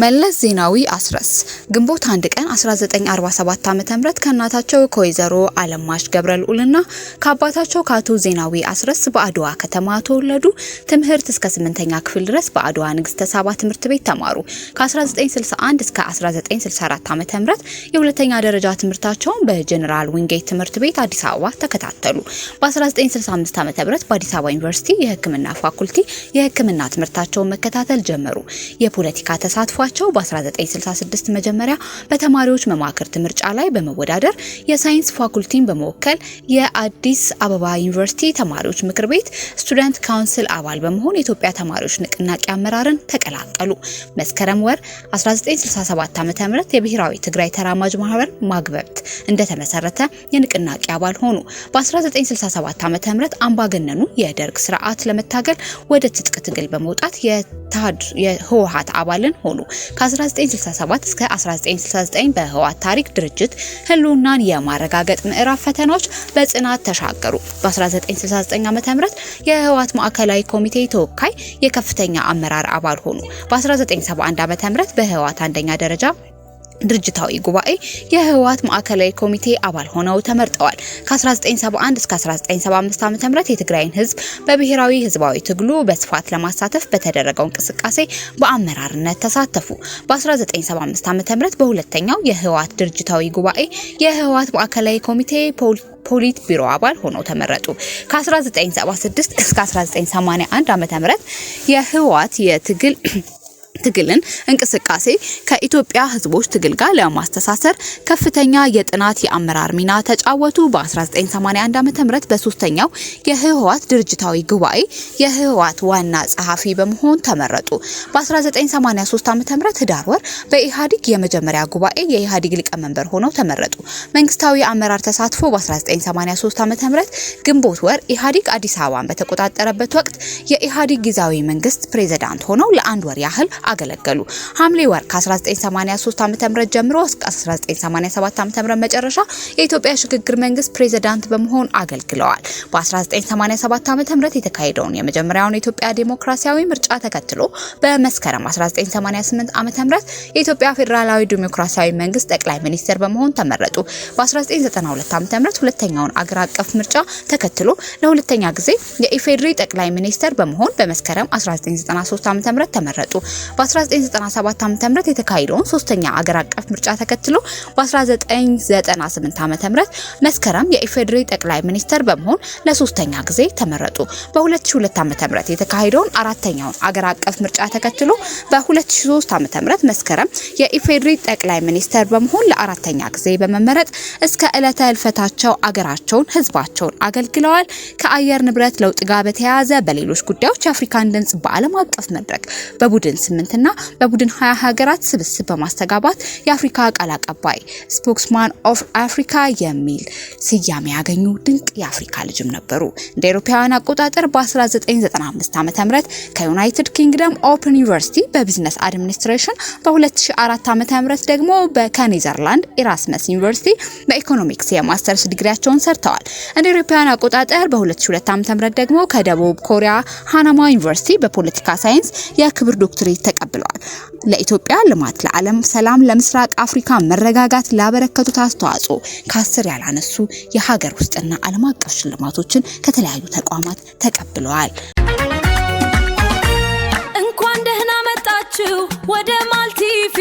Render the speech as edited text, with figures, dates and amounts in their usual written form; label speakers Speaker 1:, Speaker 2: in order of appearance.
Speaker 1: መለስ ዜናዊ አስረስ ግንቦት 1 ቀን 1947 ዓ.ም ከእናታቸው ከወይዘሮ አለማሽ ገብረልዑልና ከአባታቸው ከአቶ ዜናዊ አስረስ በአድዋ ከተማ ተወለዱ። ትምህርት እስከ 8ኛ ክፍል ድረስ በአድዋ ንግስተ ሳባ ትምህርት ቤት ተማሩ። ከ1961 እስከ 1964 ዓ.ም የሁለተኛ ደረጃ ትምህርታቸውን በጀነራል ዊንጌት ትምህርት ቤት አዲስ አበባ ተከታተሉ። በ1965 ዓ.ም በአዲስ አበባ ዩኒቨርሲቲ የሕክምና ፋኩልቲ የሕክምና ትምህርታቸውን መከታተል ጀመሩ። የፖለቲካ ተሳትፎ በ1966 መጀመሪያ በተማሪዎች መማክርት ምርጫ ላይ በመወዳደር የሳይንስ ፋኩልቲን በመወከል የአዲስ አበባ ዩኒቨርሲቲ ተማሪዎች ምክር ቤት ስቱደንት ካውንስል አባል በመሆን የኢትዮጵያ ተማሪዎች ንቅናቄ አመራርን ተቀላቀሉ። መስከረም ወር 1967 ዓ.ም የብሔራዊ ትግራይ ተራማጅ ማህበር ማግበብት እንደተመሰረተ የንቅናቄ አባል ሆኑ። በ1967 ዓ.ም አምባገነኑ የደርግ ስርዓት ለመታገል ወደ ትጥቅ ትግል በመውጣት የህወሓት አባልን ሆኑ። ከ1967 እስከ 1969 በህወሓት ታሪክ ድርጅት ህልውናን የማረጋገጥ ምዕራፍ ፈተናዎች በጽናት ተሻገሩ። በ1969 ዓ.ም የህወሓት ማዕከላዊ ኮሚቴ ተወካይ የከፍተኛ አመራር አባል ሆኑ። በ1971 ዓ.ም በህወሓት አንደኛ ደረጃ ድርጅታዊ ጉባኤ የህወሓት ማዕከላዊ ኮሚቴ አባል ሆነው ተመርጠዋል። ከ1971 እስከ 1975 ዓ.ም የትግራይን ህዝብ በብሔራዊ ህዝባዊ ትግሉ በስፋት ለማሳተፍ በተደረገው እንቅስቃሴ በአመራርነት ተሳተፉ። በ1975 ዓ.ም በሁለተኛው የህወሓት ድርጅታዊ ጉባኤ የህወሓት ማዕከላዊ ኮሚቴ ፖሊት ቢሮ አባል ሆነው ተመረጡ። ከ1976 እስከ 1981 ዓ.ም የህወሓት ትግልን እንቅስቃሴ ከኢትዮጵያ ህዝቦች ትግል ጋር ለማስተሳሰር ከፍተኛ የጥናት የአመራር ሚና ተጫወቱ። በ1981 ዓ.ም በሶስተኛው የህወሓት ድርጅታዊ ጉባኤ የህወሓት ዋና ጸሐፊ በመሆን ተመረጡ። በ1983 ዓ.ም ህዳር ወር በኢሃዲግ የመጀመሪያ ጉባኤ የኢሃዲግ ሊቀመንበር ሆነው ተመረጡ። መንግስታዊ አመራር ተሳትፎ በ1983 ዓ.ም ግንቦት ወር ኢሃዲግ አዲስ አበባን በተቆጣጠረበት ወቅት የኢሃዲግ ጊዜያዊ መንግስት ፕሬዝዳንት ሆነው ለአንድ ወር ያህል አገለገሉ። ሐምሌ ወር ከ1983 ዓ.ም ጀምሮ እስከ 1987 ዓ.ም መጨረሻ የኢትዮጵያ ሽግግር መንግስት ፕሬዝዳንት በመሆን አገልግለዋል። በ1987 ዓ.ም የተካሄደውን የመጀመሪያውን የኢትዮጵያ ዴሞክራሲያዊ ምርጫ ተከትሎ በመስከረም 1988 ዓ.ም የኢትዮጵያ ፌዴራላዊ ዴሞክራሲያዊ መንግስት ጠቅላይ ሚኒስትር በመሆን ተመረጡ። በ1992 ዓ.ም ሁለተኛውን አገር አቀፍ ምርጫ ተከትሎ ለሁለተኛ ጊዜ የኢፌዴሪ ጠቅላይ ሚኒስትር በመሆን በመስከረም 1993 ዓ.ም ተመረጡ። በ1997 ዓ.ም የተካሄደውን ሶስተኛ አገር አቀፍ ምርጫ ተከትሎ በ1998 ዓ.ም መስከረም የኢፌዴሪ ጠቅላይ ሚኒስትር በመሆን ለሶስተኛ ጊዜ ተመረጡ። በ2002 ዓ.ም የተካሄደውን አራተኛውን አገር አቀፍ ምርጫ ተከትሎ በ2003 ዓ.ም መስከረም የኢፌዴሪ ጠቅላይ ሚኒስትር በመሆን ለአራተኛ ጊዜ በመመረጥ እስከ ዕለተ ህልፈታቸው አገራቸውን ህዝባቸውን አገልግለዋል። ከአየር ንብረት ለውጥ ጋር በተያያዘ በሌሎች ጉዳዮች የአፍሪካን ድምጽ በዓለም አቀፍ መድረክ በቡድን 8 እና በቡድን 20 ሀገራት ስብስብ በማስተጋባት የአፍሪካ ቃል አቀባይ ስፖክስማን ኦፍ አፍሪካ የሚል ስያሜ ያገኙ ድንቅ የአፍሪካ ልጅም ነበሩ። እንደ አውሮፓውያን አቆጣጠር በ1995 ዓ.ም ከዩናይትድ ኪንግደም ኦፕን ዩኒቨርሲቲ በቢዝነስ አድሚኒስትሬሽን በ2004 ዓ.ም ደግሞ ከኔዘርላንድ ኢራስመስ ዩኒቨርሲቲ በኢኮኖሚክስ የማስተርስ ዲግሪያቸውን ሰርተዋል። እንደ አውሮፓውያን አቆጣጠር በ2002 ዓ.ም ደግሞ ከደቡብ ኮሪያ ሃናማ ዩኒቨርሲቲ በፖለቲካ ሳይንስ የክብር ዶክትሬት ተቀብለዋል። ለኢትዮጵያ ልማት፣ ለዓለም ሰላም፣ ለምስራቅ አፍሪካ መረጋጋት ላበረከቱት አስተዋጽኦ ከ10 ያላነሱ የሀገር ውስጥና ዓለም አቀፍ ሽልማቶችን ከተለያዩ ተቋማት ተቀብለዋል።
Speaker 2: እንኳን ደህና መጣችሁ ወደ ማልቲቪ